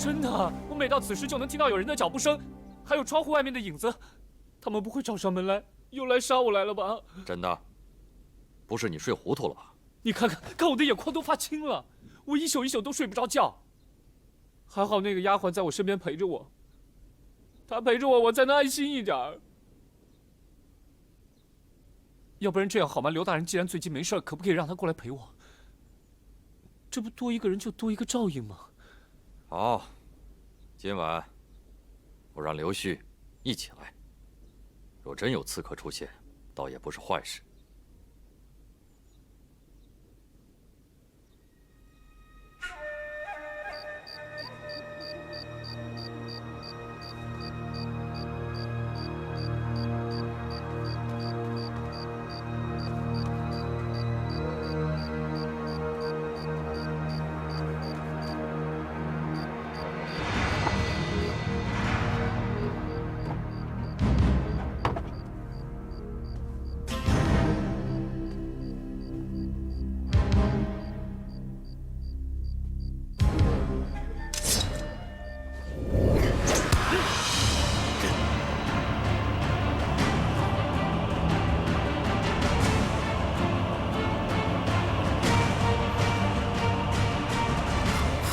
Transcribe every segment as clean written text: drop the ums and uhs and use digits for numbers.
真的，我每到此时就能听到有人的脚步声，还有窗户外面的影子。他们不会找上门来，又来杀我来了吧？真的，不是你睡糊涂了吧？你看我的眼眶都发青了，我一宿都睡不着觉。还好那个丫鬟在我身边陪着我，她陪着我，我才能安心一点儿。要不然这样好吗？刘大人既然最近没事，可不可以让他过来陪我？这不多一个人就多一个照应吗？好，今晚我让刘旭一起来。若真有刺客出现，倒也不是坏事。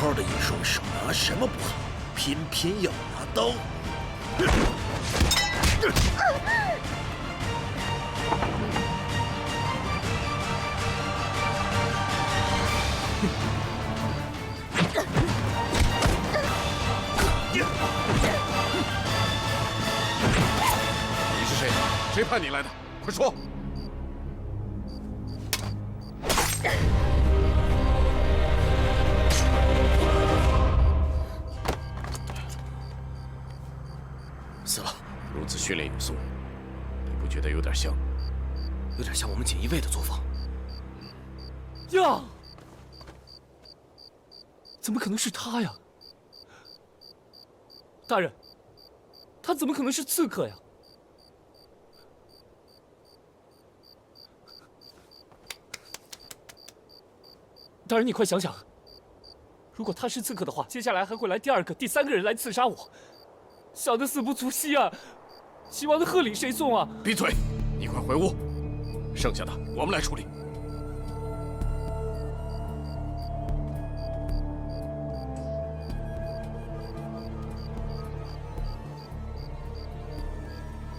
好的一双手拿什么不好，偏偏要拿刀。你是谁？谁派你来的？快说！死了，如此训练有素，你不觉得有点像？有点像我们锦衣卫的作风。呀，怎么可能是他呀？大人，他怎么可能是刺客呀？大人，你快想想，如果他是刺客的话，接下来还会来第二个、第三个人来刺杀我，想得死不足惜啊！齐王的贺礼谁送啊？闭嘴！你快回屋，剩下的我们来处理。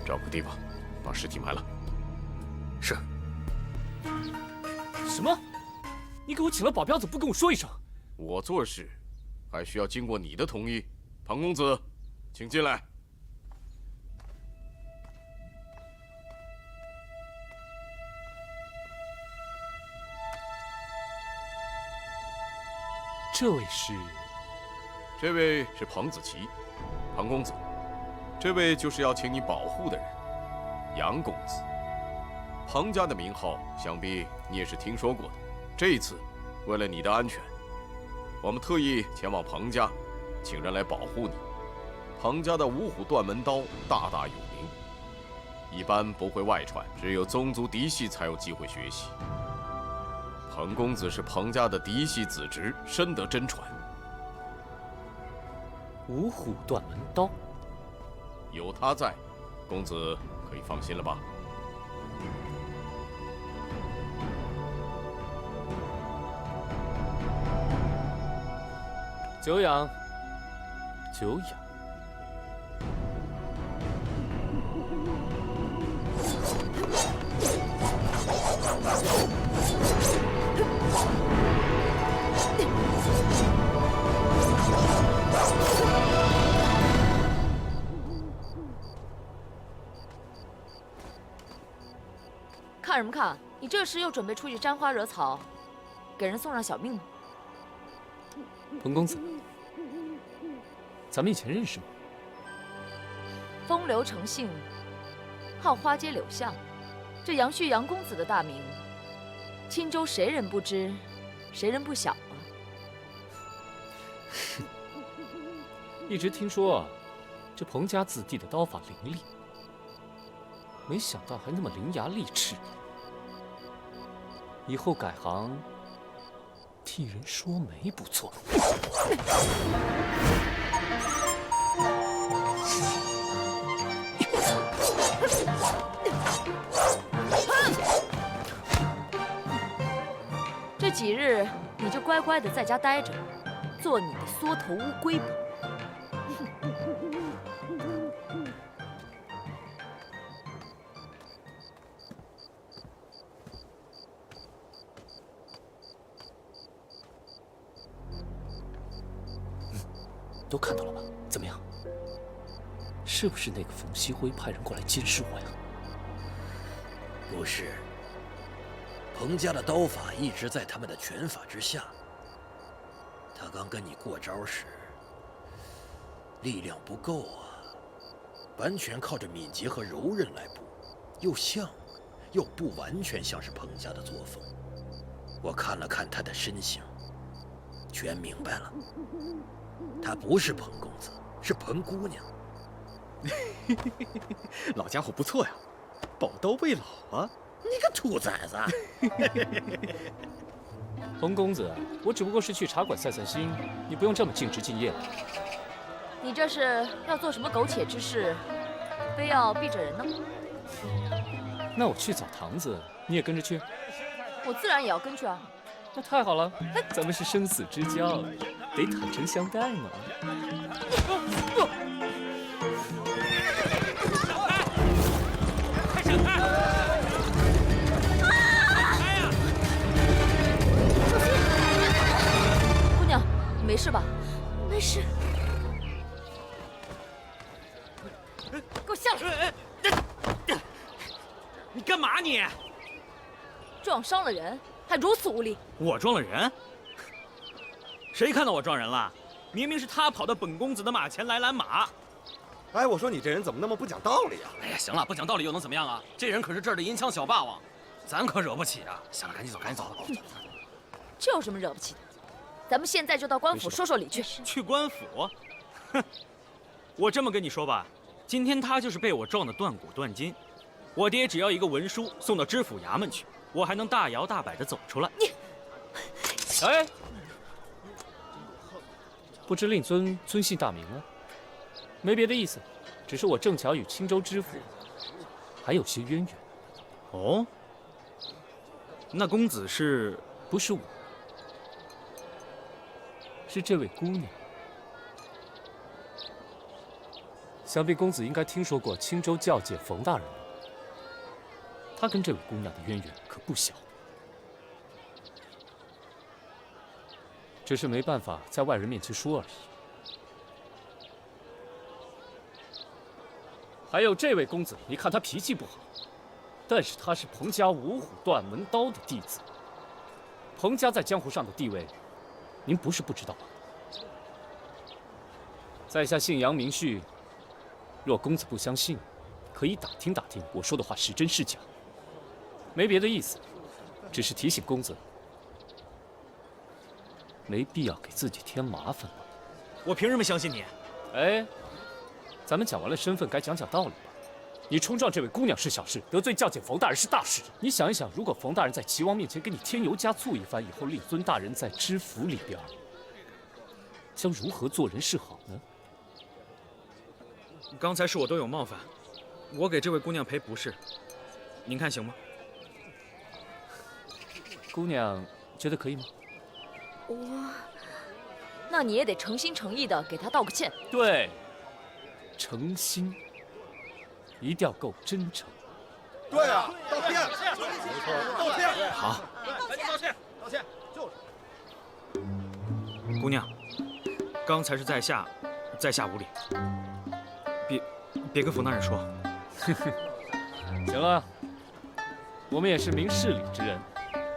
找个地方把尸体埋了。是。什么？你给我请了保镖，怎么不跟我说一声？我做事还需要经过你的同意。庞公子，请进来。这位是？这位是庞子奇，庞公子。这位就是要请你保护的人，杨公子。庞家的名号，想必你也是听说过的。这一次，为了你的安全，我们特意前往庞家，请人来保护你。庞家的五虎断门刀大大有名，一般不会外传，只有宗族嫡系才有机会学习。庞公子是庞家的嫡系子侄，深得真传。五虎断门刀，有他在，公子可以放心了吧？久仰，久仰。看什么看？你这时又准备出去沾花惹草，给人送上小命吗？彭公子，咱们以前认识吗？风流成性，好花街柳巷，这杨旭杨公子的大名，青州谁人不知，谁人不晓啊？一直听说啊，这彭家子弟的刀法凌厉，没想到还那么伶牙俐齿。以后改行替人说媒不错。乖乖的在家待着，做你的缩头乌龟吧。都看到了吧？怎么样？是不是那个冯锡辉派人过来监视我呀？不是，彭家的刀法一直在他们的拳法之下。他刚跟你过招时，力量不够啊，完全靠着敏捷和柔韧来补，又像，又不完全像是彭家的作风。我看了看他的身形，全明白了。他不是彭公子，是彭姑娘。老家伙不错呀，宝刀未老啊！你个兔崽子！彭公子，我只不过是去茶馆散散心，你不用这么尽职尽业。你这是要做什么苟且之事，非要避着人呢？那我去找堂子，你也跟着去？我自然也要跟去啊。那太好了，咱们是生死之交，得坦诚相待嘛。姑娘，你没事吧？没事。给我下来！你干嘛你？撞伤了人，还如此无礼！我撞了人？谁看到我撞人了？明明是他跑到本公子的马前来拦马。哎，我说你这人怎么那么不讲道理啊？哎呀，行了，不讲道理又能怎么样啊？这人可是这儿的银枪小霸王，咱可惹不起啊！行了，赶紧走，赶紧走。这有什么惹不起的？咱们现在就到官府说说理去。去官府？哼！我这么跟你说吧，今天他就是被我撞得断骨断筋，我爹只要一个文书送到知府衙门去，我还能大摇大摆地走出来。哎，不知令尊尊姓大名啊？没别的意思，只是我正巧与青州知府还有些渊源。哦，那公子是？不是我，是这位姑娘。想必公子应该听说过青州教界冯大人吧？他跟这位姑娘的渊源可不小，只是没办法在外人面前说而已。还有这位公子，你看他脾气不好，但是他是彭家五虎断门刀的弟子。彭家在江湖上的地位，您不是不知道吧？在下姓杨名旭，若公子不相信，可以打听打听我说的话是真是假。没别的意思，只是提醒公子，没必要给自己添麻烦了。我凭什么相信你？哎，咱们讲完了身份，该讲讲道理吧。你冲撞这位姑娘是小事，得罪教检冯大人是大事。你想一想，如果冯大人在齐王面前给你添油加醋一番，以后令尊大人在知府里边，将如何做人是好呢？刚才是我多有冒犯，我给这位姑娘赔不是，您看行吗？姑娘觉得可以吗？那你也得诚心诚意的给她道个歉。对，诚心，一定要够真诚。对啊，道歉，没错，道歉。好，道歉，就是。姑娘，刚才是在下无礼，别跟冯大人说。行了，我们也是明事理之人。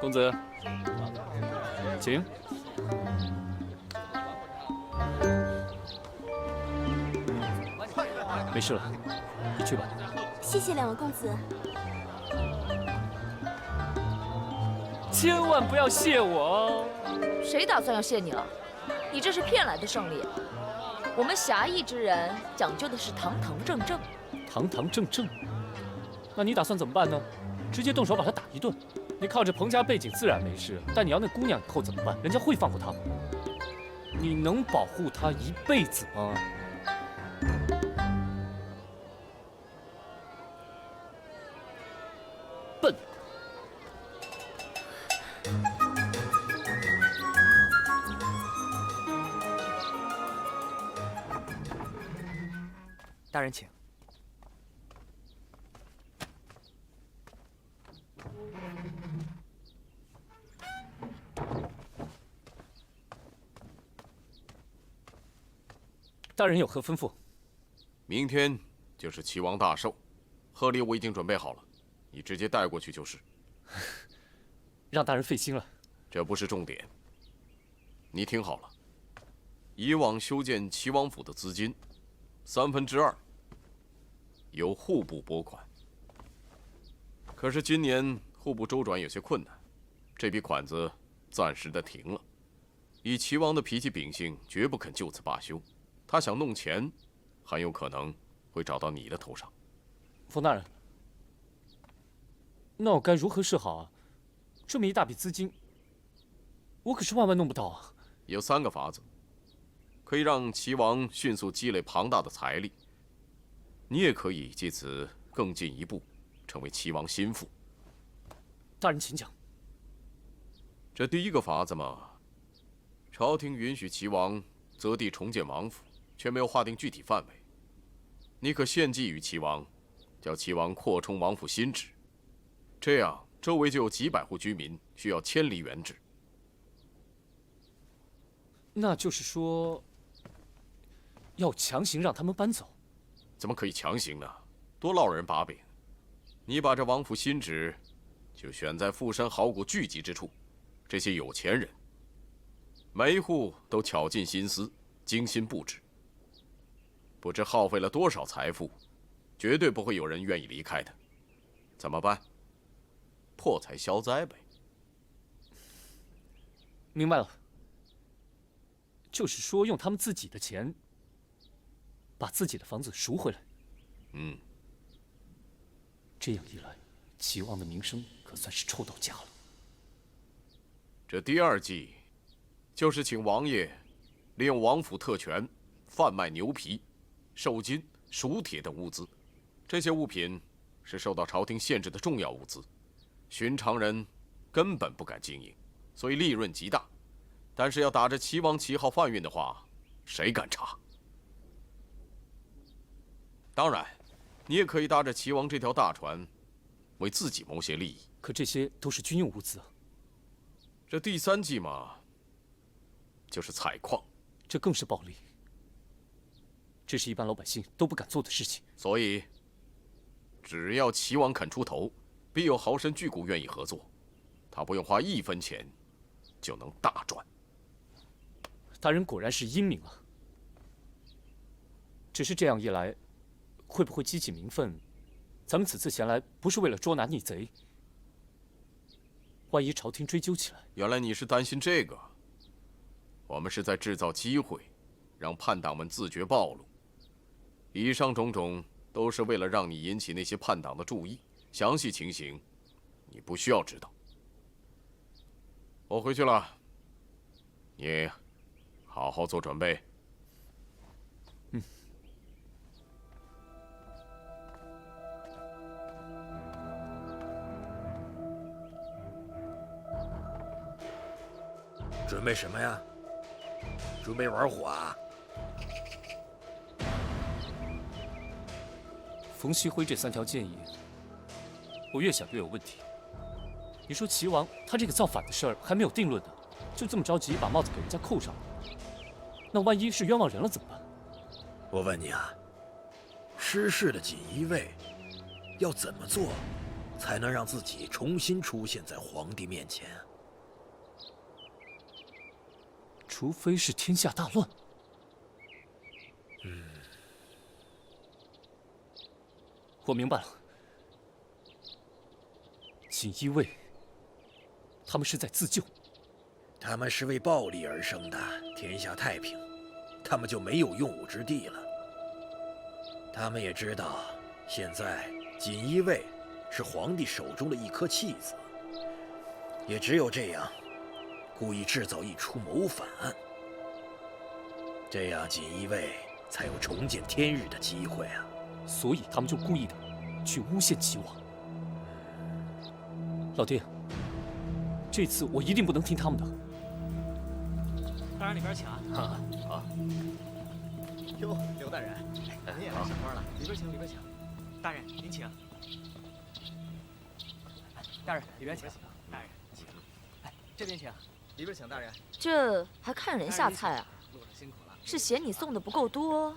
公子，请。没事了，你去吧。谢谢两位公子。千万不要谢我哦。谁打算要谢你了？你这是骗来的胜利。我们侠义之人讲究的是堂堂正正。堂堂正正？那你打算怎么办呢？直接动手把他打一顿？你靠着彭家背景自然没事，但你要那姑娘以后怎么办？人家会放过她吗？你能保护她一辈子吗？笨！大人请。大人有何吩咐？明天就是齐王大寿，贺礼我已经准备好了，你直接带过去就是。让大人费心了。这不是重点。你听好了，以往修建齐王府的资金2/3由户部拨款，可是今年户部周转有些困难，这笔款子暂时的停了。以齐王的脾气秉性，绝不肯就此罢休。他想弄钱，很有可能会找到你的头上。冯大人，那我该如何是好啊？这么一大笔资金，我可是万万弄不到啊！有3个法子，可以让齐王迅速积累庞大的财力。你也可以借此更进一步，成为齐王心腹。大人请讲。这第1个法子嘛，朝廷允许齐王择地重建王府，却没有划定具体范围。你可献计于齐王，叫齐王扩充王府新址，这样周围就有几百户居民需要迁离原址。那就是说，要强行让他们搬走？怎么可以强行呢？多落人把柄！你把这王府新址就选在富山好古聚集之处，这些有钱人，每一户都巧尽心思，精心布置。不知耗费了多少财富，绝对不会有人愿意离开的。怎么办？破财消灾呗。明白了，就是说用他们自己的钱，把自己的房子赎回来。嗯。这样一来，齐王的名声可算是臭到家了。这第2计，就是请王爷利用王府特权，贩卖牛皮、寿金、熟铁等物资。这些物品是受到朝廷限制的重要物资，寻常人根本不敢经营，所以利润极大。但是要打着齐王旗号贩运的话，谁敢查？当然，你也可以搭着齐王这条大船，为自己谋些利益。可这些都是军用物资啊。这第3计嘛，就是采矿，这更是暴利。这是一般老百姓都不敢做的事情。所以，只要齐王肯出头，必有豪绅巨贾愿意合作。他不用花1分钱，就能大赚。大人果然是英明啊！只是这样一来，会不会激起民愤？咱们此次前来不是为了捉拿逆贼，万一朝廷追究起来……原来你是担心这个。我们是在制造机会，让叛党们自觉暴露。以上种种都是为了让你引起那些叛党的注意，详细情形你不需要知道。我回去了，你好好做准备。嗯。准备什么呀？准备玩火啊？冯锡辉这3条建议，我越想越有问题。你说齐王他这个造反的事儿还没有定论呢，就这么着急把帽子给人家扣上了，那万一是冤枉人了怎么办？我问你啊，失势的锦衣卫要怎么做，才能让自己重新出现在皇帝面前？除非是天下大乱。我明白了，锦衣卫，他们是在自救。他们是为暴力而生的，天下太平，他们就没有用武之地了。他们也知道，现在锦衣卫是皇帝手中的一颗弃子，也只有这样，故意制造一出谋反案，这样锦衣卫才有重见天日的机会啊！所以他们就故意的去诬陷齐王。老爹，这次我一定不能听他们的。大人里边请啊！啊。哟，刘大人，您也来赏花了，里边请，里边请。大人您请。大人里边请。大人请。哎，这边请。里边请，大人。这还看人下菜啊？路上辛苦了。是嫌你送的不够多，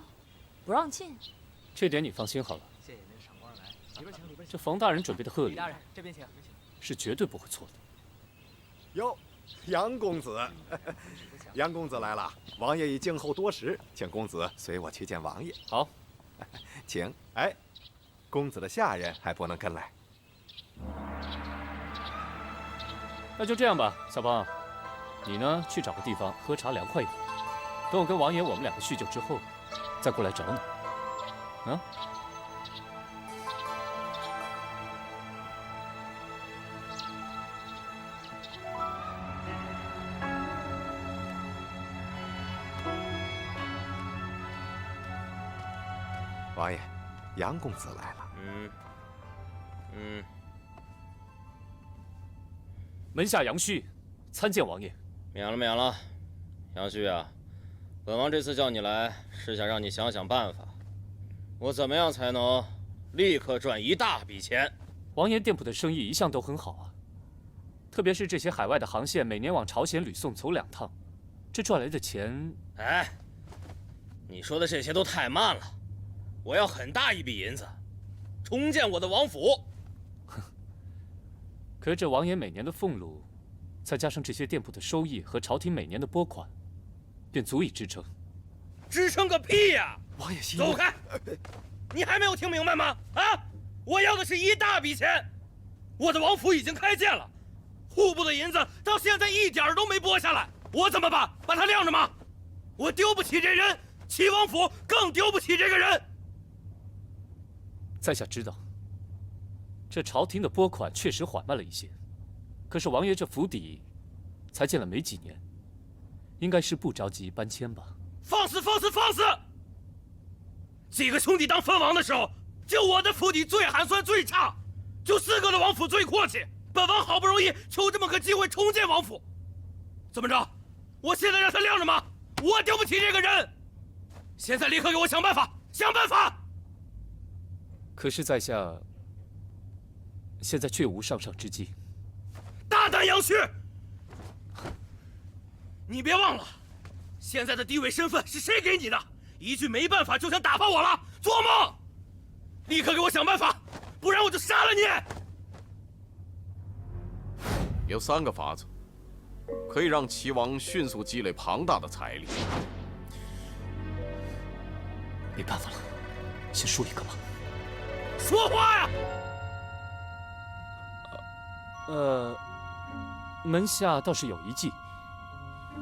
不让进？这点你放心好了。谢谢您赏光来，里边请，里边请。这冯大人准备的贺礼，李大人这边请。是绝对不会错的。哟，杨公子，杨公子来了，王爷已静候多时，请公子随我去见王爷。好，请。哎，公子的下人还不能跟来。那就这样吧，小胖，你呢去找个地方喝茶凉快一会儿，等我跟王爷我们两个叙旧之后，再过来找你。啊？王爷，杨公子来了。门下杨旭参见王爷。免了，免了。杨旭啊，本王这次叫你来，是想让你想想办法，我怎么样才能立刻赚一大笔钱？王爷店铺的生意一向都很好啊，特别是这些海外的航线，每年往朝鲜吕宋走2趟，这赚来的钱……哎，你说的这些都太慢了，我要很大一笔银子，重建我的王府。可是这王爷每年的俸禄，再加上这些店铺的收益和朝廷每年的拨款，便足以支撑。支撑个屁呀！王爷息怒。走开！你还没有听明白吗？啊！我要的是一大笔钱，我的王府已经开建了，户部的银子到现在一点都没拨下来，我怎么办？把它晾着吗？我丢不起这人，齐王府更丢不起这个人。在下知道，这朝廷的拨款确实缓慢了一些，可是王爷这府邸才建了没几年，应该是不着急搬迁吧？放肆！放肆！放肆！几个兄弟当分王的时候，就我的府邸最寒酸最差，就4个的王府最阔气。本王好不容易求这么个机会重建王府，怎么着？我现在让他晾着吗？我丢不起这个人。现在立刻给我想办法，想办法！可是在下现在却无上上之计。大胆杨旭，你别忘了，现在的地位身份是谁给你的？一句没办法就想打发我了，做梦！立刻给我想办法，不然我就杀了你！有3个法子，可以让齐王迅速积累庞大的财力。没办法了，先说一个吧。说话呀！门下倒是有一计，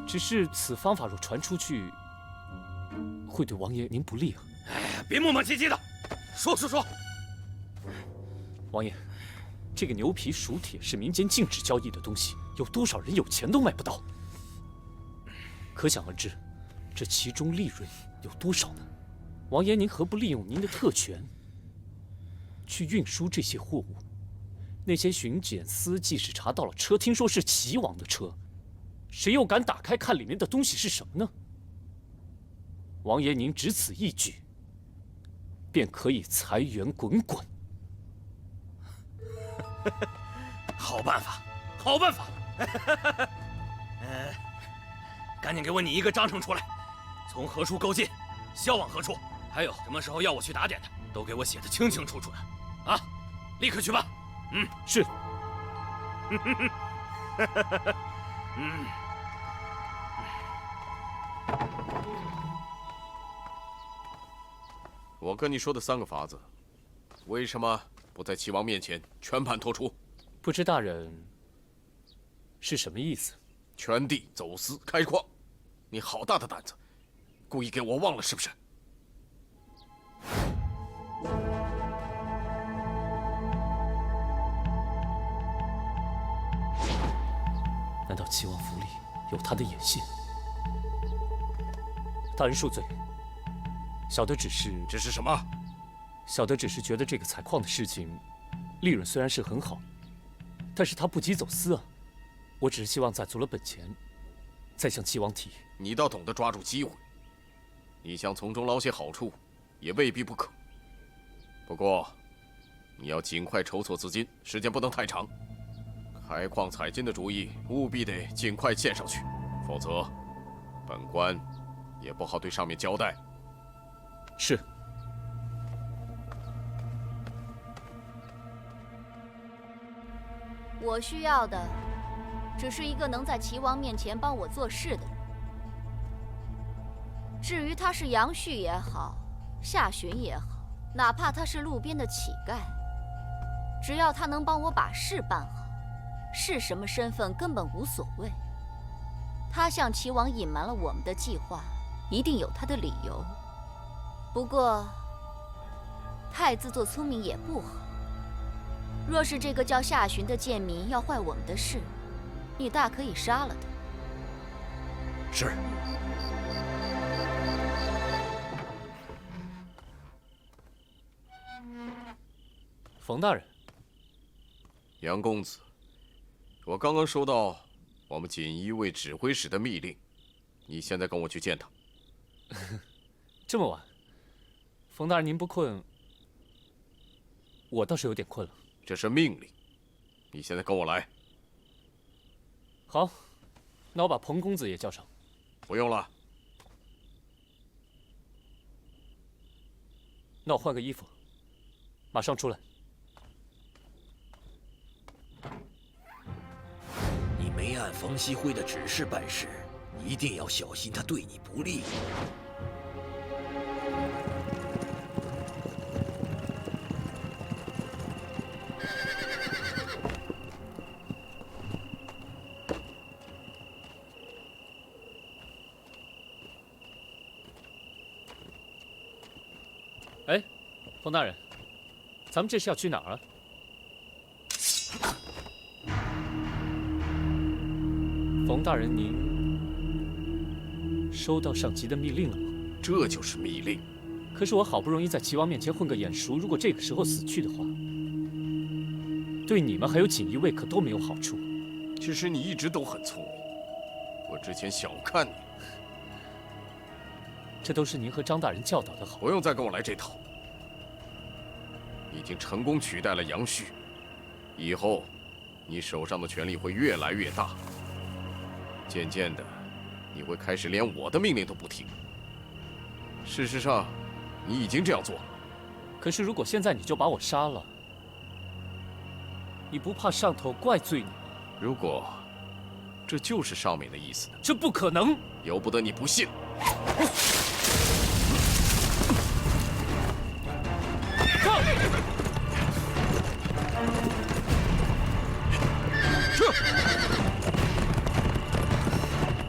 只是此方法若传出去，会对王爷您不利啊。哎呀，别磨磨唧唧的，说。王爷，这个牛皮熟铁是民间禁止交易的东西，有多少人有钱都买不到？可想而知，这其中利润有多少呢？王爷，您何不利用您的特权，去运输这些货物？那些巡检司即使查到了车，听说是齐王的车，谁又敢打开看里面的东西是什么呢？王爷，您只此一举，便可以财源滚滚。好办法，好办法！赶紧给我拟一个章程出来，从何处购进，销往何处，还有什么时候要我去打点的，都给我写得清清楚楚的，啊！立刻去办。是。我跟你说的3个法子，为什么不在齐王面前全盘托出？不知大人是什么意思？圈地、走私、开矿，你好大的胆子！故意给我忘了是不是？难道齐王府里有他的眼线？大人恕罪，小的只是……这是什么？小的只是觉得这个采矿的事情，利润虽然是很好，但是他不及走私啊。我只是希望攒足了本钱，再向齐王提。你倒懂得抓住机会。你想从中捞些好处，也未必不可。不过，你要尽快筹措资金，时间不能太长。开矿采金的主意务必得尽快献上去，否则，本官也不好对上面交代。是。我需要的，只是一个能在齐王面前帮我做事的人。至于他是杨旭也好，夏洵也好，哪怕他是路边的乞丐，只要他能帮我把事办好，是什么身份根本无所谓。他向齐王隐瞒了我们的计划，一定有他的理由。不过，太自作聪明也不好。若是这个叫夏洵的贱民要坏我们的事，你大可以杀了他。是。冯大人，杨公子，我刚刚收到我们锦衣卫指挥使的密令，你现在跟我去见他。这么晚，冯大人您不困？我倒是有点困了。这是命令，你现在跟我来。好，那我把彭公子也叫上。不用了。那我换个衣服，马上出来。你没按冯锡辉的指示办事，一定要小心他对你不利。哎，冯大人，咱们这是要去哪儿啊？冯大人，您收到上级的密令了吗？这就是密令。可是我好不容易在齐王面前混个眼熟，如果这个时候死去的话，对你们还有锦衣卫可都没有好处。其实你一直都很聪明，我之前小看你。这都是您和张大人教导的好。不用再跟我来这套。你已经成功取代了杨旭，以后你手上的权力会越来越大。渐渐的，你会开始连我的命令都不听。事实上，你已经这样做了。可是如果现在你就把我杀了，你不怕上头怪罪你吗？如果这就是上面的意思呢？这不可能，由不得你不信。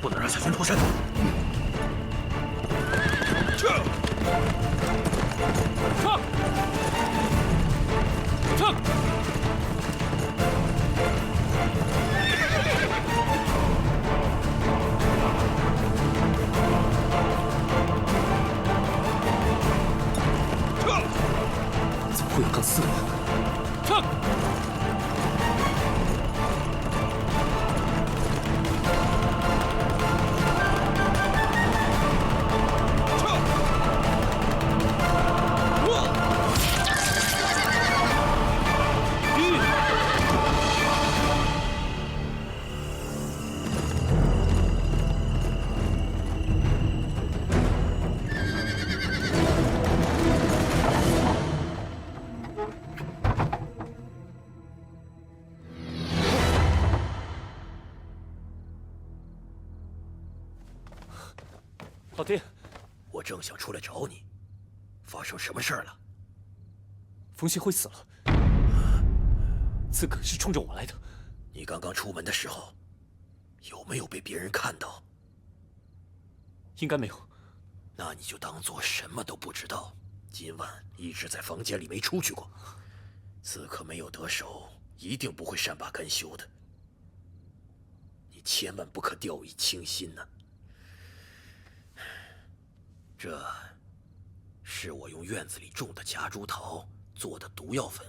不能让夏洵脱身。怎么会有更四人？撤！老爹，我正想出来找你，发生什么事儿了？冯锡辉死了，刺客是冲着我来的。你刚刚出门的时候，有没有被别人看到？应该没有。那你就当做什么都不知道。今晚一直在房间里没出去过，刺客没有得手，一定不会善罢甘休的。你千万不可掉以轻心呐。这是我用院子里种的夹竹桃做的毒药粉，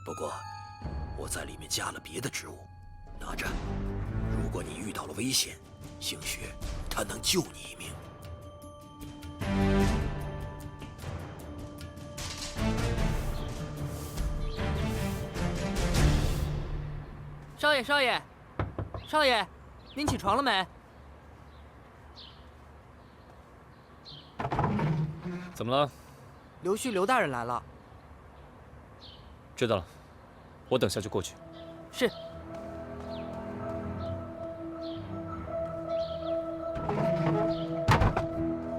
不过我在里面加了别的植物。拿着，如果你遇到了危险，兴许它能救你一命。少爷，少爷，少爷，您起床了没？怎么了？刘旭刘大人来了。知道了，我等下就过去。是。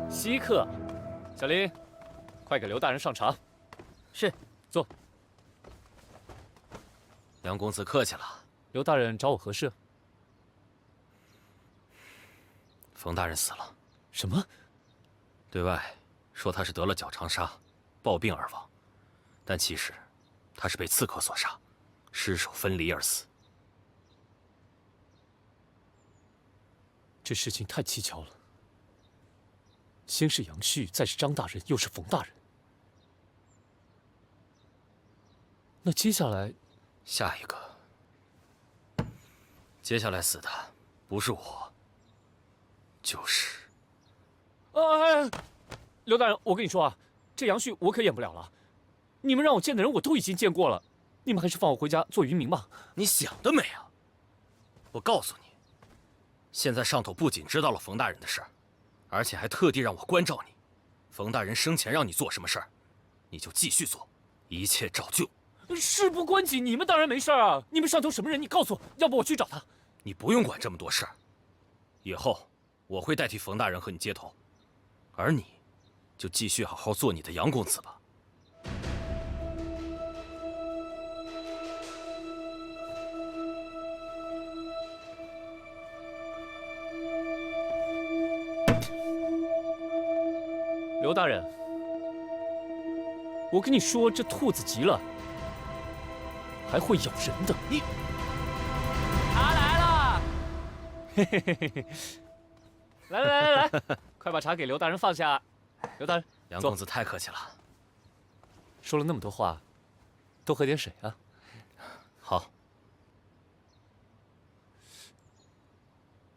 稀客，小林，快给刘大人上茶。是。坐。杨公子客气了。刘大人找我何事？冯大人死了。什么？对外说他是得了脚长沙，暴病而亡，但其实他是被刺客所杀，尸首分离而死。这事情太蹊跷了。先是杨旭，再是张大人，又是冯大人。那接下来，下一个，接下来死的不是我，就是……哎，刘大人，我跟你说啊，这杨旭我可演不了了。你们让我见的人我都已经见过了，你们还是放我回家做渔民吧。你想得美啊！我告诉你，现在上头不仅知道了冯大人的事儿，而且还特地让我关照你。冯大人生前让你做什么事儿，你就继续做，一切照旧。事不关己，你们当然没事啊。你们上头什么人？你告诉我，要不我去找他。你不用管这么多事儿，以后我会代替冯大人和你接头，而你，就继续好好做你的杨公子吧。刘大人，我跟你说，这兔子急了还会咬人的。你，茶来了！嘿嘿嘿嘿，来，快把茶给刘大人放下。刘大人，杨公子太客气了。说了那么多话，多喝点水啊。好。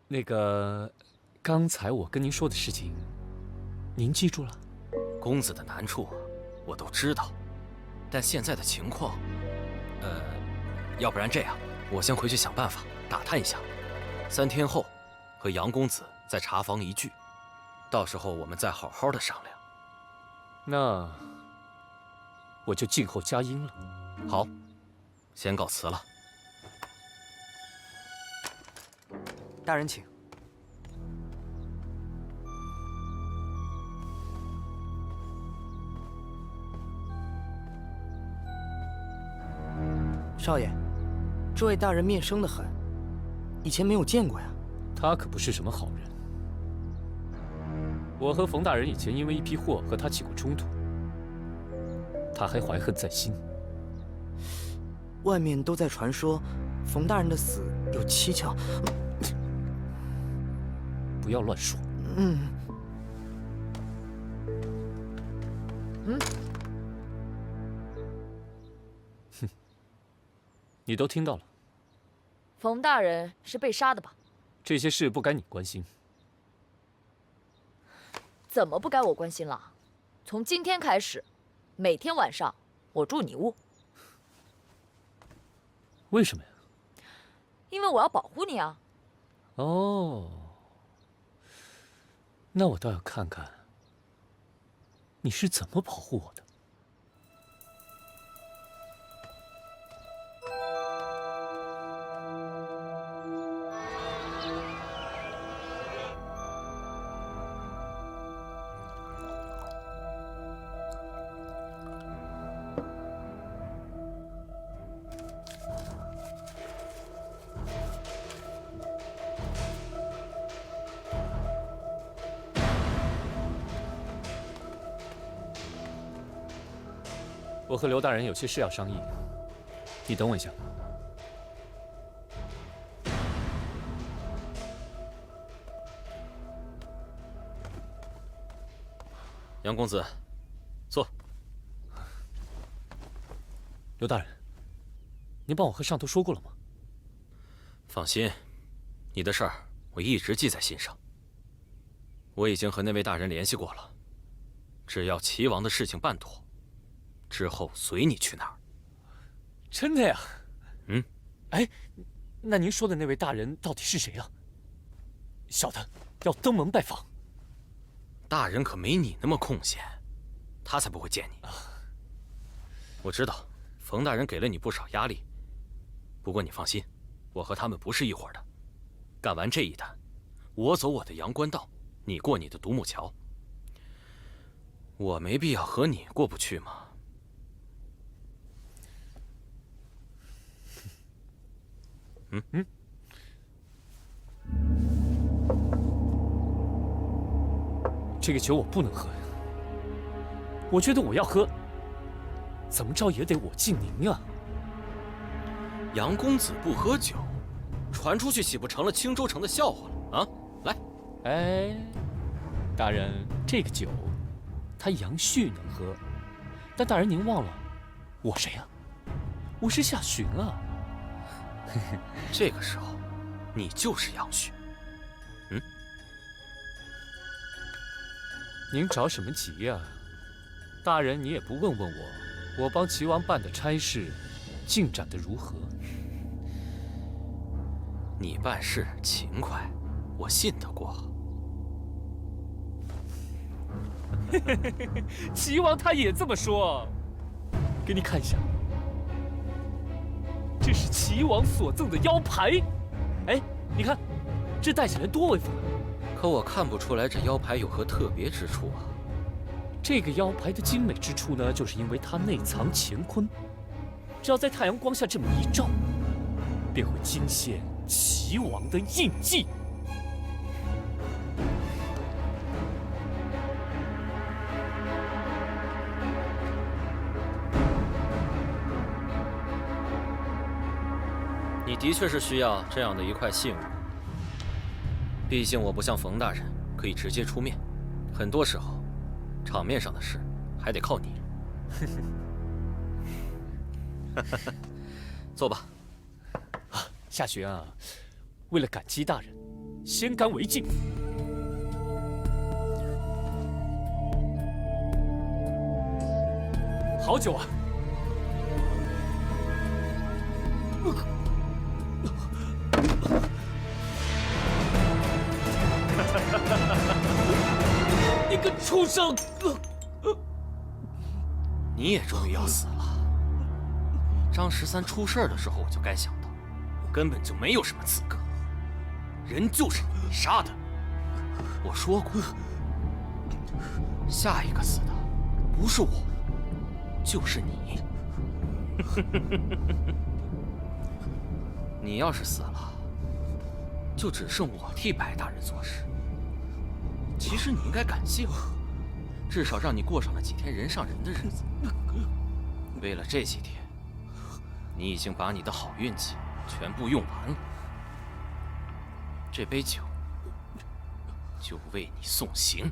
那个，刚才我跟您说的事情，您记住了？公子的难处我都知道，但现在的情况，要不然这样，我先回去想办法打探一下，3天后和杨公子在茶房一聚，到时候我们再好好的商量。那我就静候佳音了。好，先告辞了。大人请。少爷，这位大人面生得很，以前没有见过呀。他可不是什么好人。我和冯大人以前因为一批货和他起过冲突，他还怀恨在心。外面都在传说，冯大人的死有蹊跷。不要乱说。哼，你都听到了。冯大人是被杀的吧？这些事不该你关心。怎么不该我关心了？从今天开始，每天晚上我住你屋。为什么呀？因为我要保护你啊。哦，那我倒要看看你是怎么保护我的。我和刘大人有些事要商议，你等我一下。杨公子，坐。刘大人，您帮我和上头说过了吗？放心，你的事儿我一直记在心上。我已经和那位大人联系过了，只要齐王的事情办妥，之后随你去哪儿。真的呀？嗯。哎，那您说的那位大人到底是谁啊？小的要登门拜访。大人可没你那么空闲，他才不会见你。我知道，冯大人给了你不少压力，不过你放心，我和他们不是一伙的。干完这一单，我走我的阳关道，你过你的独木桥。我没必要和你过不去嘛。这个酒我不能喝，我觉得我要喝，怎么着也得我敬您啊。杨公子不喝酒，传出去岂不成了青州城的笑话了啊？来，哎，大人，这个酒，他杨旭能喝，但大人您忘了，我谁呀？我是夏洵啊。这个时候，你就是杨旭。您着什么急呀？大人，你也不问问我，我帮齐王办的差事进展得如何？你办事勤快，我信得过。齐王他也这么说。给你看一下，这是齐王所赠的腰牌。哎，你看，这戴起来多威风啊！可我看不出来这腰牌有何特别之处啊。这个腰牌的精美之处呢，就是因为它内藏乾坤，只要在太阳光下这么一照，便会惊现齐王的印记。你的确是需要这样的一块信物。毕竟我不像冯大人可以直接出面，很多时候，场面上的事还得靠你。坐吧。夏洵啊，为了感激大人，先干为敬。好酒啊！你个畜生！你也终于要死了。张13出事的时候，我就该想到，根本就没有什么资格。人就是你杀的。我说过，下一个死的不是我，就是你。你要是死了，就只剩我替白大人做事。其实你应该感谢我，至少让你过上了几天人上人的日子。为了这几天，你已经把你的好运气全部用完了。这杯酒就为你送行。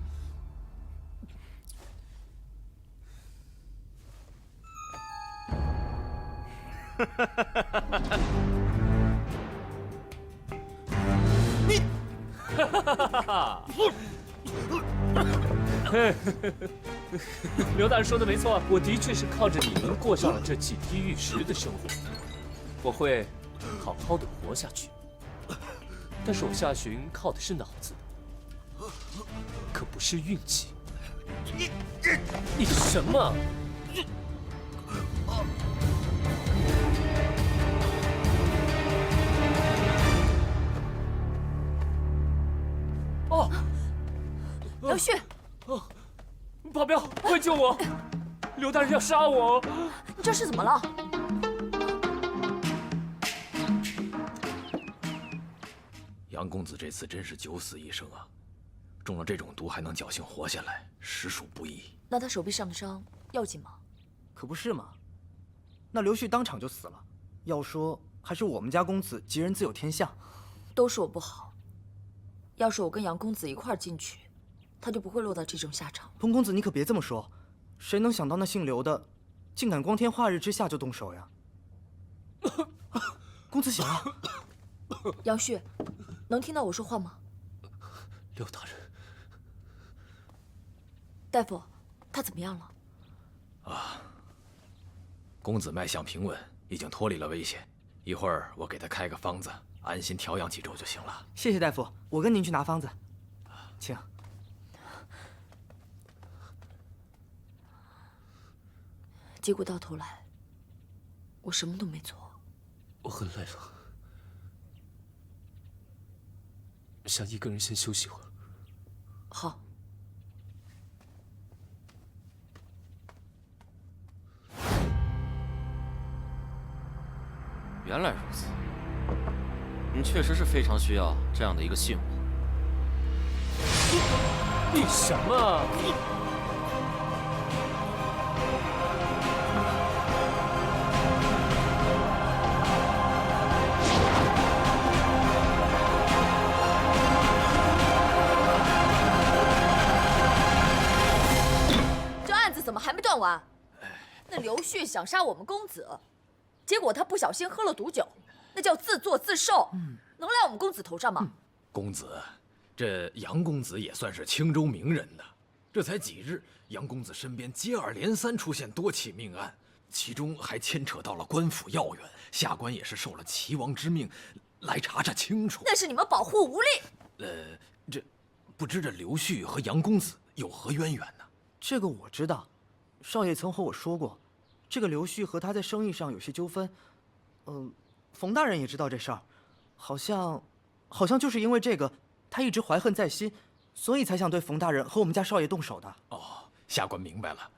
你，刘大人说的没错，我的确是靠着你们过上了这几滴玉石的生活，我会好好的活下去。但是我夏洵靠的是脑子，可不是运气。你什么？哦，杨旭，保镖，快救我！刘大人要杀我！你这是怎么了？杨公子这次真是九死一生啊！中了这种毒还能侥幸活下来，实属不易。那他手臂上的伤要紧吗？可不是嘛，那刘旭当场就死了。要说还是我们家公子吉人自有天相，都是我不好。要是我跟杨公子一块儿进去，他就不会落到这种下场。彭公子，你可别这么说，谁能想到那姓刘的，竟敢光天化日之下就动手呀？公子醒了。杨旭，能听到我说话吗？刘大人，大夫，他怎么样了？啊，公子脉象平稳，已经脱离了危险。一会儿我给他开个方子，安心调养几周就行了。谢谢大夫，我跟您去拿方子，请。结果到头来，我什么都没做。我很累了，想一个人先休息会儿。好。原来如此，你确实是非常需要这样的一个信物。你什么？这案子怎么还没断完？那刘旭想杀我们公子，结果他不小心喝了毒酒，那叫自作自受，能赖我们公子头上吗？公子，这杨公子也算是青州名人呢。这才几日，杨公子身边接二连三出现多起命案，其中还牵扯到了官府要员，下官也是受了齐王之命，来查查清楚。那是你们保护无力。这不知这刘旭和杨公子有何渊源呢？这个我知道，少爷曾和我说过，这个刘旭和他在生意上有些纠纷。冯大人也知道这事儿，好像就是因为这个，他一直怀恨在心，所以才想对冯大人和我们家少爷动手的。哦，下官明白了。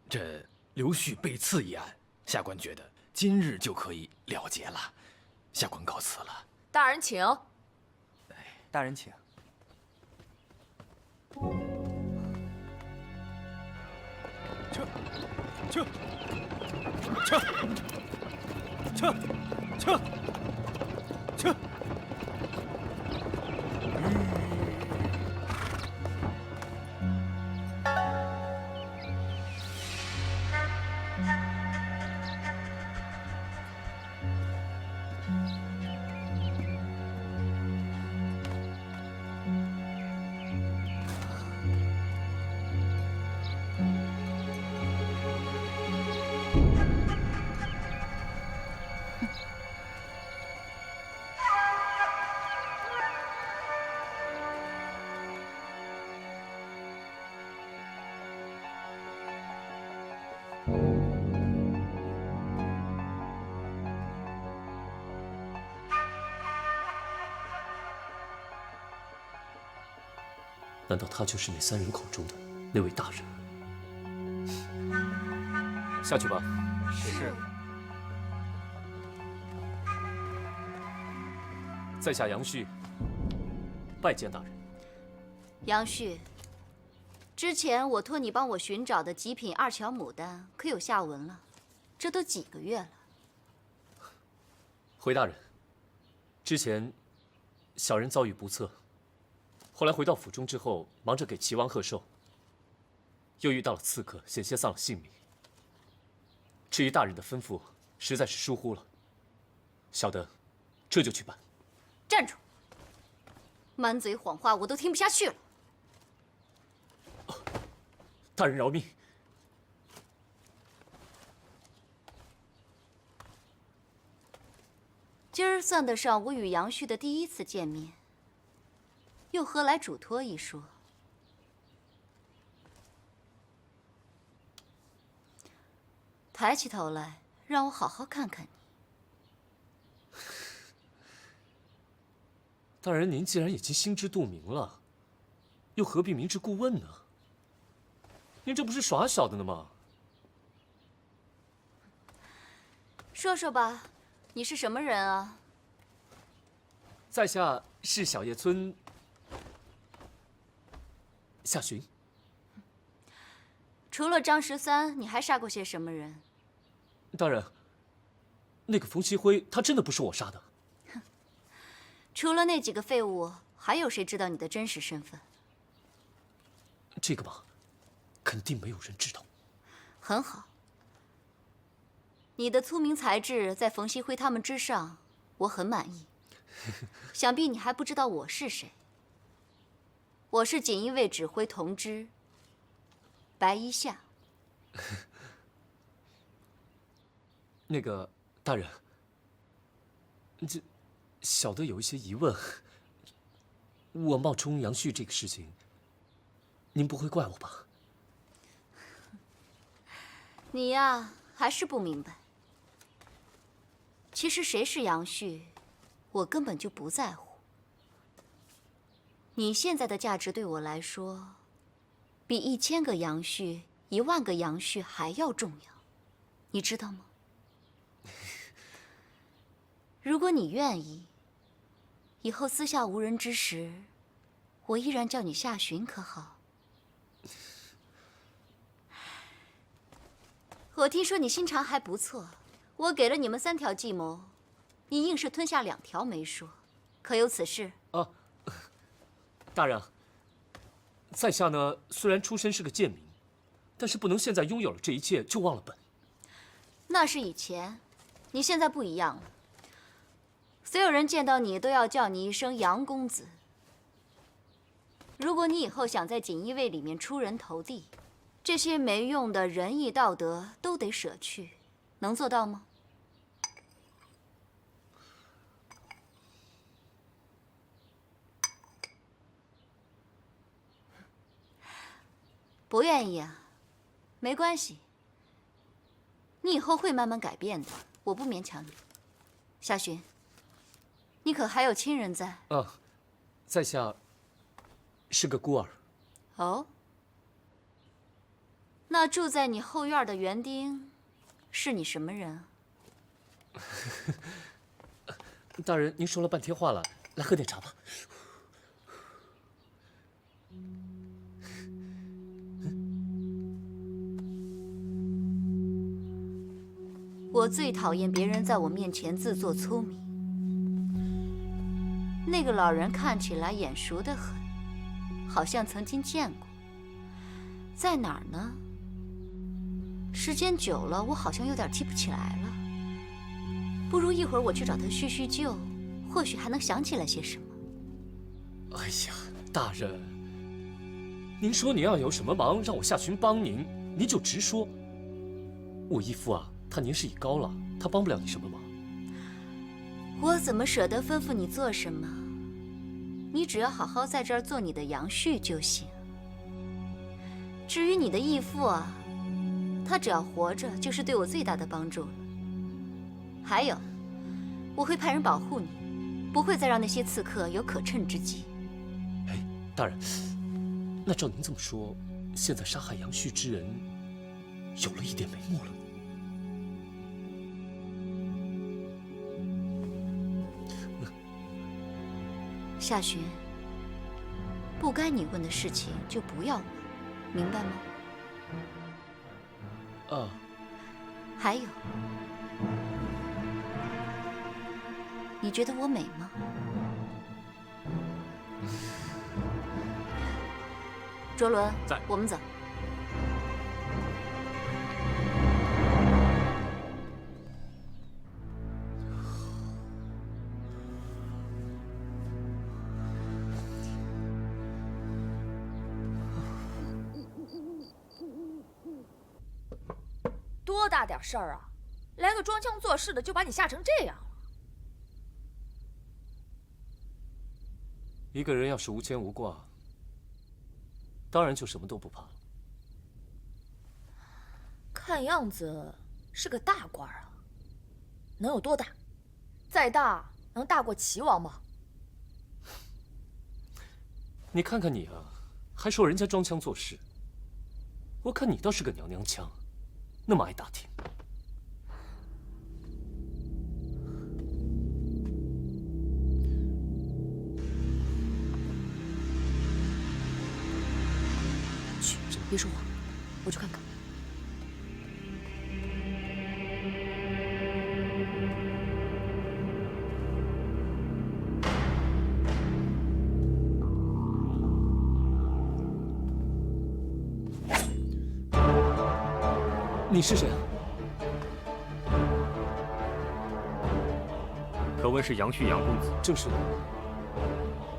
这刘旭被刺一案，下官觉得今日就可以了结了。下官告辞了。大人请。大人请。撤！难道他就是那3人口中的那位大人？下去吧。是。在下杨旭，拜见大人。杨旭，之前我托你帮我寻找的极品2乔牡丹可有下文了？这都几个月了。回大人，之前小人遭遇不测，后来回到府中之后，忙着给齐王贺寿，又遇到了刺客，险些丧了性命。至于大人的吩咐，实在是疏忽了。小的这就去办。站住！满嘴谎话，我都听不下去了。大人饶命！今儿算得上我与杨旭的第1次见面，又何来嘱托一说？抬起头来，让我好好看看你。大人，您既然已经心知肚明了，又何必明知故问呢？您这不是耍小的呢吗？说说吧，你是什么人啊？在下是小叶村夏寻。除了张13，你还杀过些什么人？大人，那个冯锡辉，他真的不是我杀的。除了那几个废物，还有谁知道你的真实身份？这个嘛，肯定没有人知道。很好，你的聪明才智在冯锡辉他们之上，我很满意。想必你还不知道我是谁。我是锦衣卫指挥同知白衣夏。那个大人，小的有一些疑问。我冒充杨旭这个事情，您不会怪我吧？你呀，还是不明白。其实谁是杨旭，我根本就不在乎。你现在的价值对我来说，比1000个杨旭、10000个杨旭还要重要，你知道吗？如果你愿意，以后私下无人之时，我依然叫你夏寻，可好？我听说你心肠还不错，我给了你们3条计谋，你硬是吞下2条没说，可有此事？啊，大人，在下呢虽然出身是个贱民，但是不能现在拥有了这一切就忘了本。那是以前，你现在不一样了。所有人见到你都要叫你一声杨公子。如果你以后想在锦衣卫里面出人头地，这些没用的仁义道德都得舍去，能做到吗？不愿意啊，没关系，你以后会慢慢改变的，我不勉强你。夏寻，你可还有亲人在？啊，在下是个孤儿。哦，那住在你后院的园丁是你什么人啊？大人，您说了半天话了，来喝点茶吧。我最讨厌别人在我面前自作聪明。那个老人看起来眼熟得很，好像曾经见过。在哪儿呢？时间久了，我好像有点记不起来了。不如一会儿我去找他叙叙旧，或许还能想起来些什么。哎呀，大人，您说您要有什么忙让我夏寻帮您，您就直说。我义父啊，他年事已高了，他帮不了你什么忙。我怎么舍得吩咐你做什么？你只要好好在这儿做你的杨旭就行。至于你的义父啊，他只要活着就是对我最大的帮助了。还有，我会派人保护你，不会再让那些刺客有可乘之机。哎，大人，那照您这么说，现在杀害杨旭之人有了一点眉目了。夏寻，不该你问的事情就不要问，明白吗？啊。还有，你觉得我美吗？卓伦，在，我们走。多大点事儿啊！来个装腔作势的就把你吓成这样了。一个人要是无牵无挂，当然就什么都不怕了。看样子是个大官啊，能有多大？再大能大过齐王吗？你看看你啊，还说人家装腔作势，我看你倒是个娘娘腔，那么爱打听。去，别说话，我去看看。你是谁啊？可问是杨旭杨公子？正是的。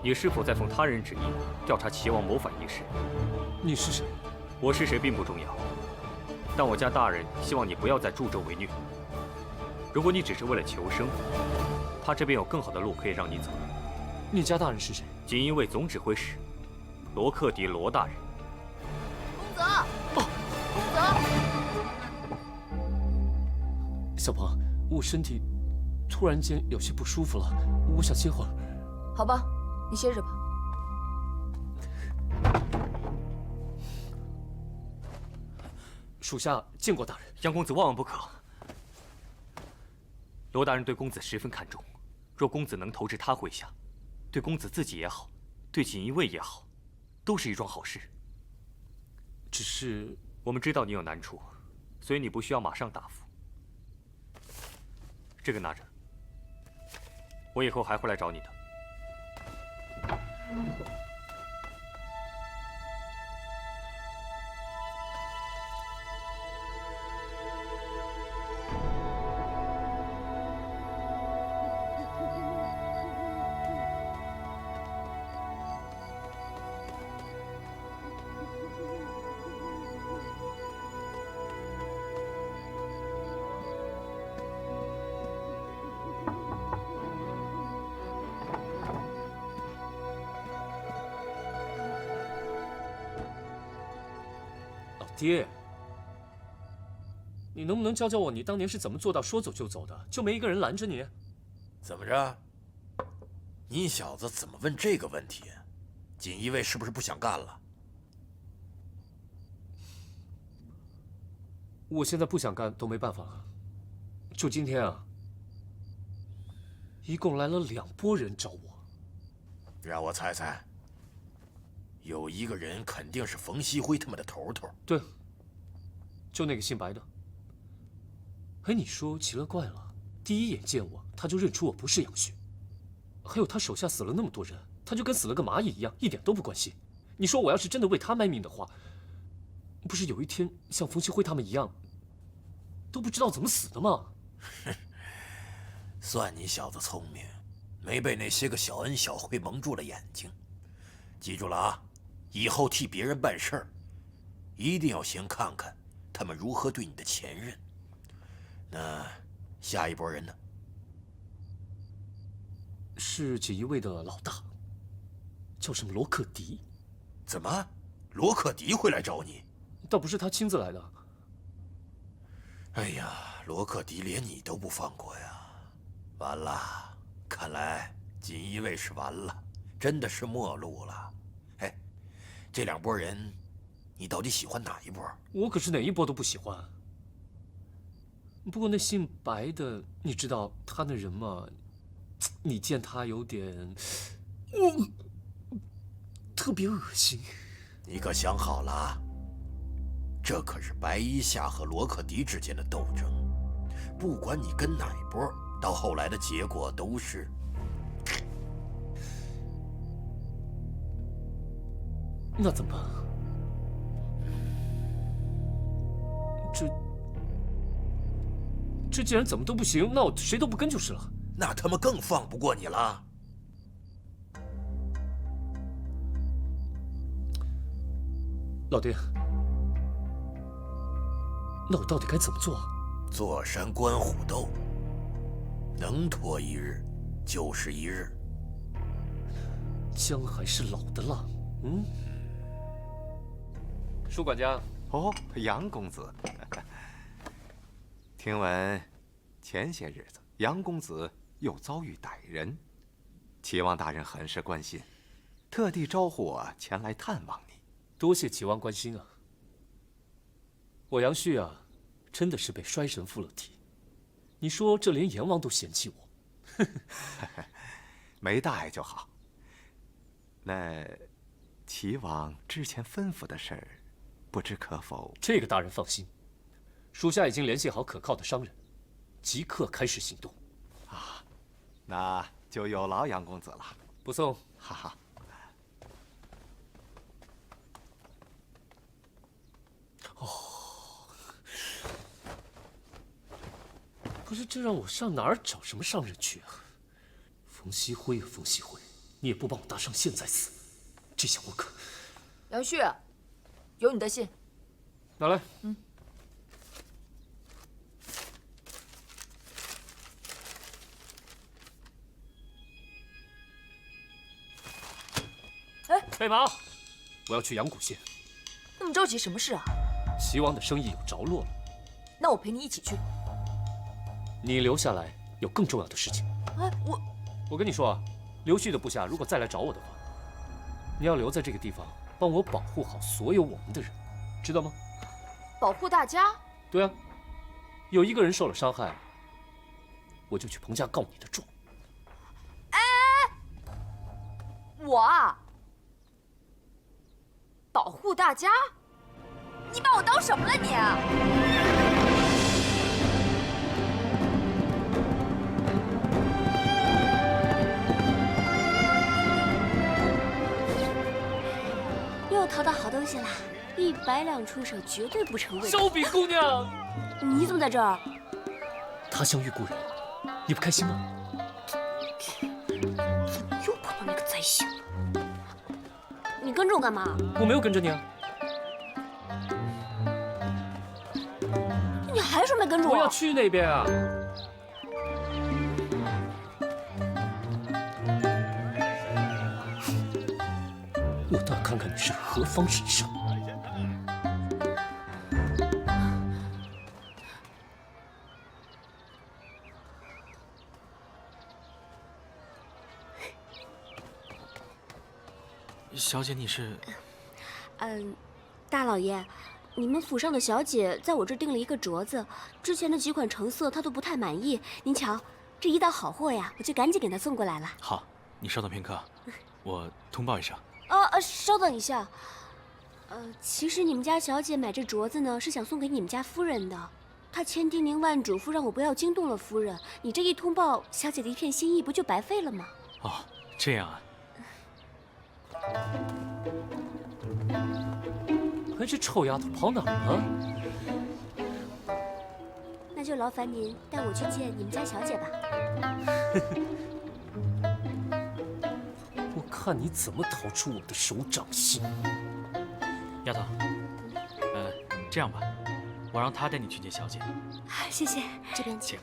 你是否在奉他人旨意调查齐王谋反一事？你是谁？我是谁并不重要，但我家大人希望你不要再助纣为虐。如果你只是为了求生，他这边有更好的路可以让你走。聂家大人是谁？锦衣卫总指挥使罗克迪罗大人。公子，公子。小鹏，我身体突然间有些不舒服了，我想歇会儿。好吧，你歇着吧。属下见过大人。杨公子万万不可。罗大人对公子十分看重，若公子能投至他麾下，对公子自己也好，对锦衣卫也好，都是一桩好事。只是我们知道你有难处，所以你不需要马上答复。这个拿着，我以后还会来找你的。爹，你能不能教教我，你当年是怎么做到说走就走的，就没一个人拦着你？怎么着？你小子怎么问这个问题？锦衣卫是不是不想干了？我现在不想干都没办法了。就今天啊，一共来了2拨人找我。让我猜猜。有一个人肯定是冯锡辉他们的头头。对，就那个姓白的。哎，你说奇了怪了，第一眼见我，他就认出我不是杨旭。还有他手下死了那么多人，他就跟死了个蚂蚁一样，一点都不关心。你说我要是真的为他卖命的话，不是有一天像冯锡辉他们一样，都不知道怎么死的吗？算你小子聪明，没被那些个小恩小惠蒙住了眼睛。记住了啊！以后替别人办事儿，一定要先看看他们如何对你的前任。那下一拨人呢？是锦衣卫的老大，叫什么罗克迪。怎么，罗克迪会来找你？倒不是他亲自来的。哎呀，罗克迪连你都不放过呀！完了，看来锦衣卫是完了，真的是末路了。哎，这2拨人，你到底喜欢哪一拨？我可是哪一拨都不喜欢。不过那姓白的，你知道他那人吗？你见他有点，特别恶心。你可想好了？这可是白衣夏和罗克迪之间的斗争，不管你跟哪一拨，到后来的结果都是……那怎么办？这既然怎么都不行，那我谁都不跟就是了。那他们更放不过你了。老爹，那我到底该怎么做？坐山观虎斗，能拖一日就是一日。姜还是老的辣。舒管家。哦，杨公子。听闻前些日子杨公子又遭遇歹人，齐王大人很是关心，特地招呼我前来探望你。多谢齐王关心啊！我杨旭啊，真的是被衰神附了体。你说这连阎王都嫌弃我，没大碍就好。那齐王之前吩咐的事儿，不知可否？这个大人放心，属下已经联系好可靠的商人，即刻开始行动。啊，那就有劳杨公子了。不送。哈哈。哦，不是，这让我上哪儿找什么商人去啊？冯锡辉啊，冯锡辉，你也不帮我搭上线再死，这下我可……杨旭，有你的信，拿来。备马，我要去阳谷县。那么着急什么事啊？齐王的生意有着落了。那我陪你一起去。你留下来有更重要的事情。哎，我跟你说啊，刘旭的部下如果再来找我的话，你要留在这个地方，帮我保护好所有我们的人，知道吗？保护大家？对啊，有一个人受了伤害，我就去彭家告你的状。我啊，保护大家？你把我当什么了你？又淘到好东西啦！100两出手，绝对不成问题。烧饼姑娘，你怎么在这儿？他乡遇故人，你不开心吗？又碰到那个灾星了。你跟着我干嘛？我没有跟着你啊。你还说没跟着我？我要去那边啊。我倒要看看你是何方神圣。小姐，你是？大老爷，你们府上的小姐在我这订了一个镯子，之前的几款成色她都不太满意。您瞧，这一到好货呀，我就赶紧给她送过来了。好，你稍等片刻，我通报一声。稍等一下。其实你们家小姐买这镯子呢，是想送给你们家夫人的。她千叮咛万嘱咐，让我不要惊动了夫人。你这一通报，小姐的一片心意不就白费了吗？哦，这样啊。哎，这臭丫头跑哪儿了？那就劳烦您带我去见你们家小姐吧。我看你怎么逃出我的手掌心。丫头，这样吧，我让他带你去见小姐。谢谢，这边请。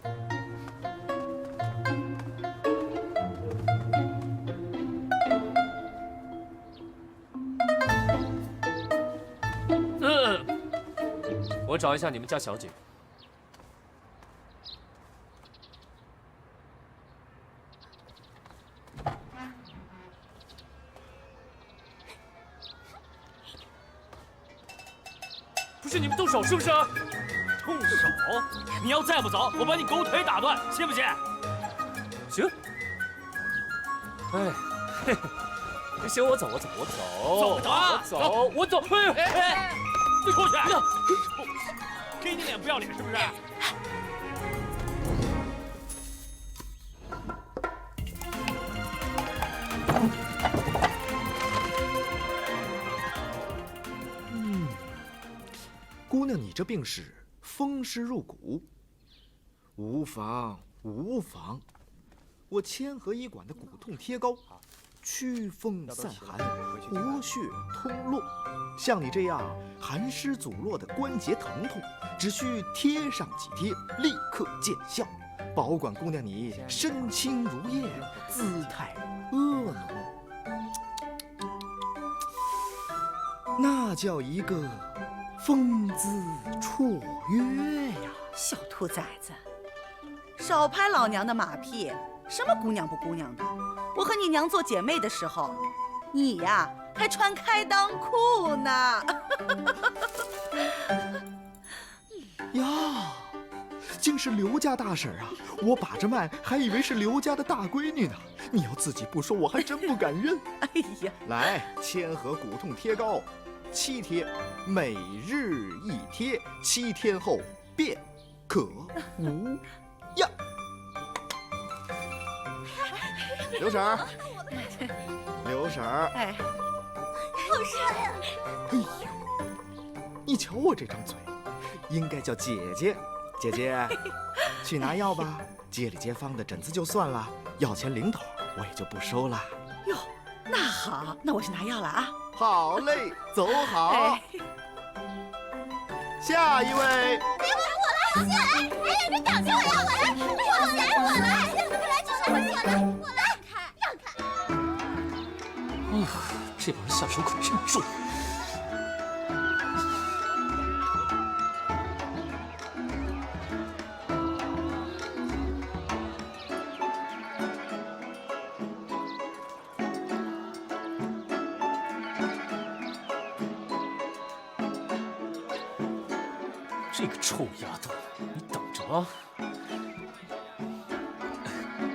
我找一下你们家小姐。不是你们动手是不是？动手？你要再不走，我把你狗腿打断，信不信？行。哎，嘿嘿，行，我走。走啊！我走。哎，出去！给你脸不要脸是不是？姑娘，你这病势风湿入骨，无妨。我千和医馆的骨痛贴膏，祛风散寒，活血通络。像你这样寒湿阻络的关节疼痛，只需贴上几贴，立刻见效，保管姑娘你身轻如燕，姿态婀娜，那叫一个风姿绰约呀！小兔崽子，少拍老娘的马屁！什么姑娘不姑娘的？我和你娘做姐妹的时候，你呀还穿开裆裤呢。呀，竟是刘家大婶啊！我把着脉还以为是刘家的大闺女呢。你要自己不说，我还真不敢认。哎呀，来，千和骨痛贴膏，7贴，每日1贴，7天后便可无恙。刘婶儿，刘婶儿，哎，好帅呀！哎呦，你瞧我这张嘴，应该叫姐姐。姐姐，去拿药吧。街里街坊的诊子就算了，药钱零头我也就不收了。哟，那好，那我去拿药了啊。好嘞，走好。哎，下一位。我来！哎呀，别挡住我呀！我来！这这帮人下手可真重。这个臭丫头，你等着啊！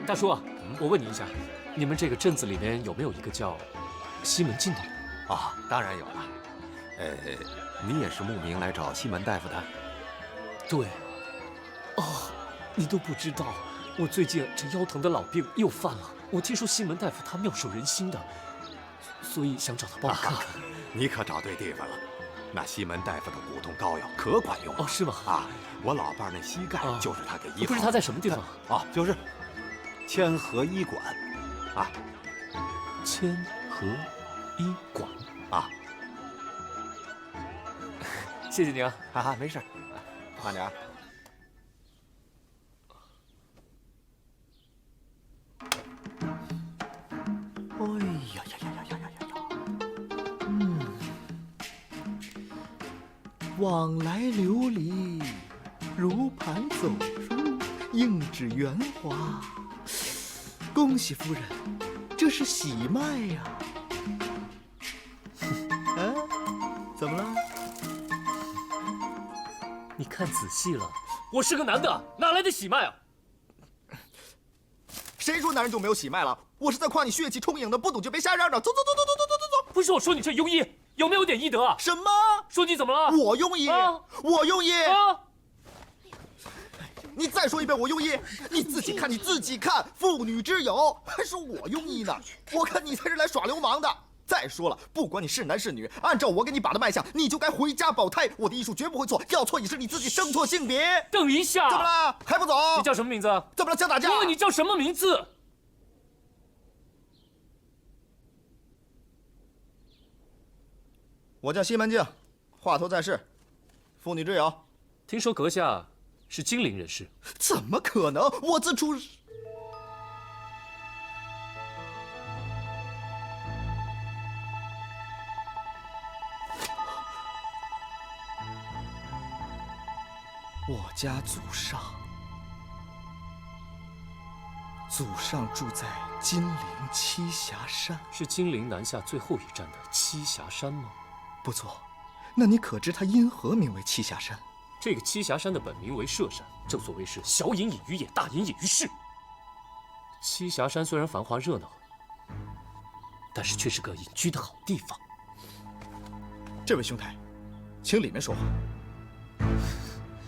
大叔啊，我问你一下，你们这个镇子里面有没有一个叫西门庆的人？啊，当然有了。你也是慕名来找西门大夫的？对。哦，你都不知道，我最近这腰疼的老病又犯了。我听说西门大夫他妙手仁心的，所以想找他帮我看看。你可找对地方了。那西门大夫的骨痛膏药可管用了。哦，是吗？啊，我老伴儿那膝盖就是他给医好。不是他在什么地方？啊，就是千和医馆，啊，千和医馆啊。谢谢你啊，哈哈，没事，慢点。哎呀呀呀呀呀呀呀！往来流离，如盘走珠，应指圆滑。恭喜夫人，这是喜脉呀！啊，怎么了？你看仔细了，我是个男的，哪来的喜脉啊？谁说男人就没有喜脉了？我是在夸你血气充盈的，不懂就别瞎嚷嚷。走走走走走走走走！不是我说你这庸医，有没有点医德啊？什么？说你怎么了？我庸医？我庸医？你再说一遍我庸医！你自己看，你自己看，妇女之友，还说我庸医呢？我看你才是来耍流氓的。再说了，不管你是男是女，按照我给你把的脉象，你就该回家保胎。我的医术绝不会错，要错也是你自己生错性别。等一下，怎么了？还不走？你叫什么名字？怎么了？想打架？我问你叫什么名字？我叫西门庆，话头在世，妇女之友。听说阁下是金陵人士？怎么可能？我自出。我家祖上住在金陵栖霞山，是金陵南下最后一站的栖霞山吗？不错，那你可知它因何名为栖霞山？这个栖霞山的本名为舍山，正所谓是小隐隐于野，大隐隐于市。栖霞山虽然繁华热闹，但是却是个隐居的好地方。这位兄台，请里面说话。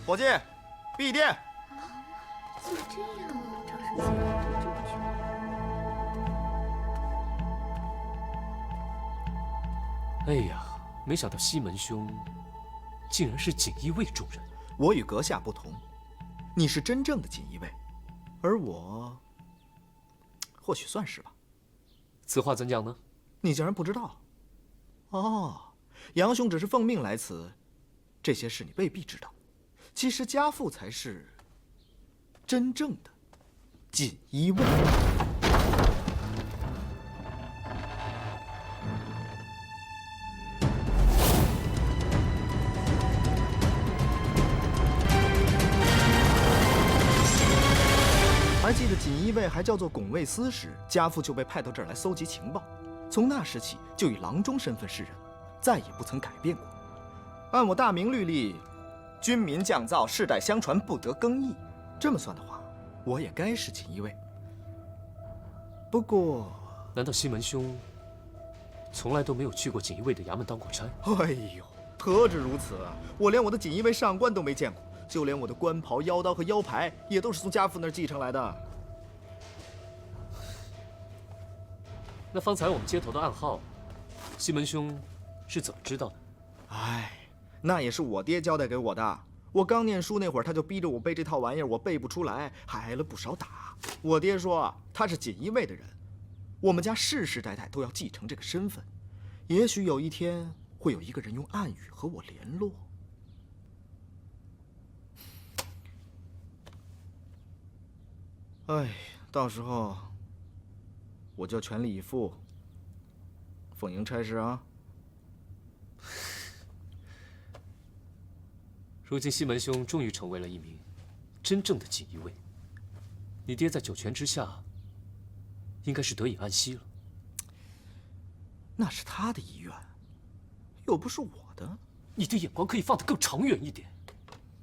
伙计，闭店。就这样啊，长时间了，这么去。哎呀，没想到西门兄竟然是锦衣卫中人。我与阁下不同，你是真正的锦衣卫，而我或许算是吧。此话怎讲呢？你竟然不知道？哦，杨兄只是奉命来此，这些事你未必知道。其实家父才是真正的锦衣卫。还记得锦衣卫还叫做拱卫司时，家父就被派到这儿来搜集情报。从那时起，就以郎中身份示人，再也不曾改变过。按我大明律例，军民降造世代相传，不得更易。这么算的话，我也该是锦衣卫。不过，难道西门兄从来都没有去过锦衣卫的衙门当过差？哎呦，何止如此啊！我连我的锦衣卫上官都没见过。就连我的官袍、腰刀和腰牌，也都是从家父那儿继承来的。那方才我们接头的暗号，西门兄是怎么知道的？哎，那也是我爹交代给我的。我刚念书那会儿，他就逼着我背这套玩意儿，我背不出来，还挨了不少打。我爹说他是锦衣卫的人，我们家世世代代都要继承这个身份。也许有一天会有一个人用暗语和我联络。哎，到时候我就全力以赴奉迎差事啊。如今西门兄终于成为了一名真正的锦衣卫，你爹在九泉之下，应该是得以安息了。那是他的遗愿，又不是我的。你的眼光可以放得更长远一点。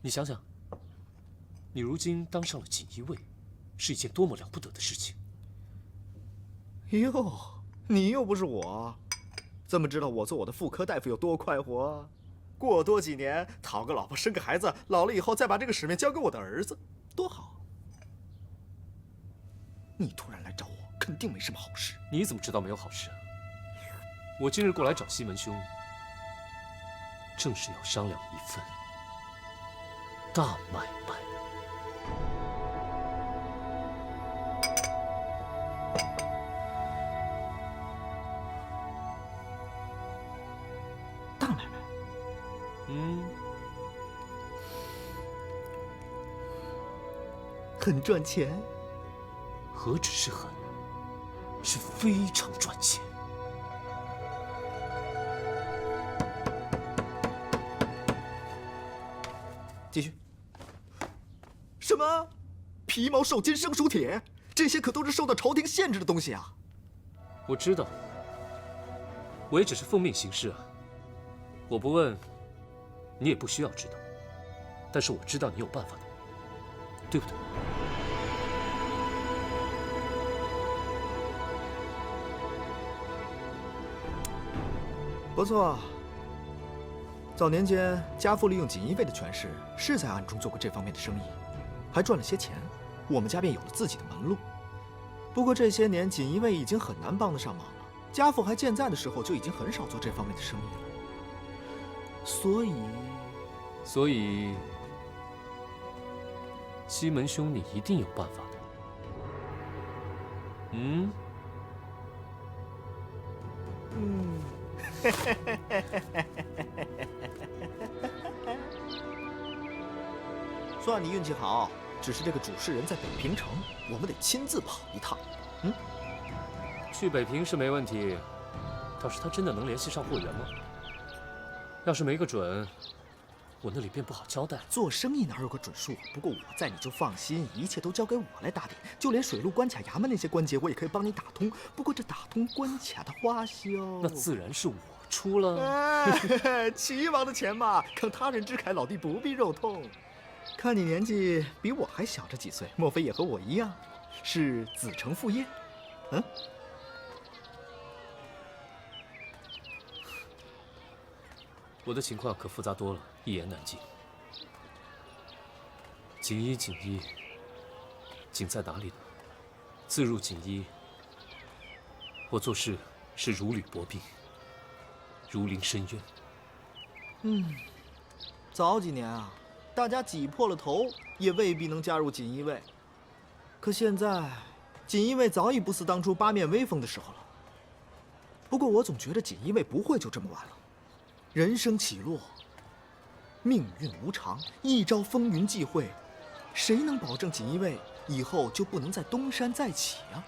你想想，你如今当上了锦衣卫，是一件多么了不得的事情。哟，你又不是我，怎么知道我做我的妇科大夫有多快活？过多几年，讨个老婆，生个孩子，老了以后再把这个使命交给我的儿子，多好！你突然来找我，肯定没什么好事。你怎么知道没有好事啊？我今日过来找西门兄，正是要商量一份大买卖。大买卖？很赚钱？何止是很，是非常赚钱。继续。什么？皮毛、兽金、生熟铁，这些可都是受到朝廷限制的东西啊！我知道，我也只是奉命行事啊。我不问，你也不需要知道。但是我知道你有办法的，对不对？不错。早年间，家父利用锦衣卫的权势，是在暗中做过这方面的生意，还赚了些钱，我们家便有了自己的门路。不过这些年，锦衣卫已经很难帮得上忙了。家父还健在的时候，就已经很少做这方面的生意了。所以，西门兄，你一定有办法的。算你运气好，只是这个主事人在北平城，我们得亲自跑一趟。去北平是没问题，倒是他真的能联系上货源吗？要是没个准，我那里便不好交代。做生意哪有个准数？不过我在，你就放心，一切都交给我来打点。就连水陆关卡衙门那些关节，我也可以帮你打通。不过这打通关卡的花销，那自然是我出了。齐王的钱嘛，慷他人之慨，老弟不必肉痛。看你年纪比我还小着几岁，莫非也和我一样，是子承父业？我的情况可复杂多了，一言难尽。锦衣，锦在哪里呢？自入锦衣，我做事是如履薄冰，如临深渊。早几年啊，大家挤破了头也未必能加入锦衣卫。可现在，锦衣卫早已不似当初八面威风的时候了。不过我总觉得锦衣卫不会就这么完了。人生起落，命运无常，一朝风云际会，谁能保证锦衣卫以后就不能再东山再起啊？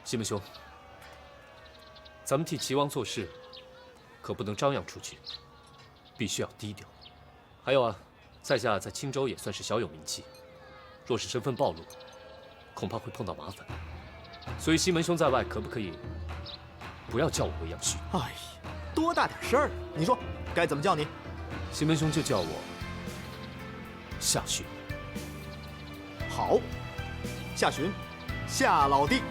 西门兄，咱们替齐王做事，可不能张扬出去，必须要低调。还有啊，在下在青州也算是小有名气，若是身份暴露，恐怕会碰到麻烦。所以西门兄在外，可不可以不要叫我未央旭？哎呀，多大点事儿！你说该怎么叫你？西门兄就叫我夏巡。好，夏巡，夏老弟。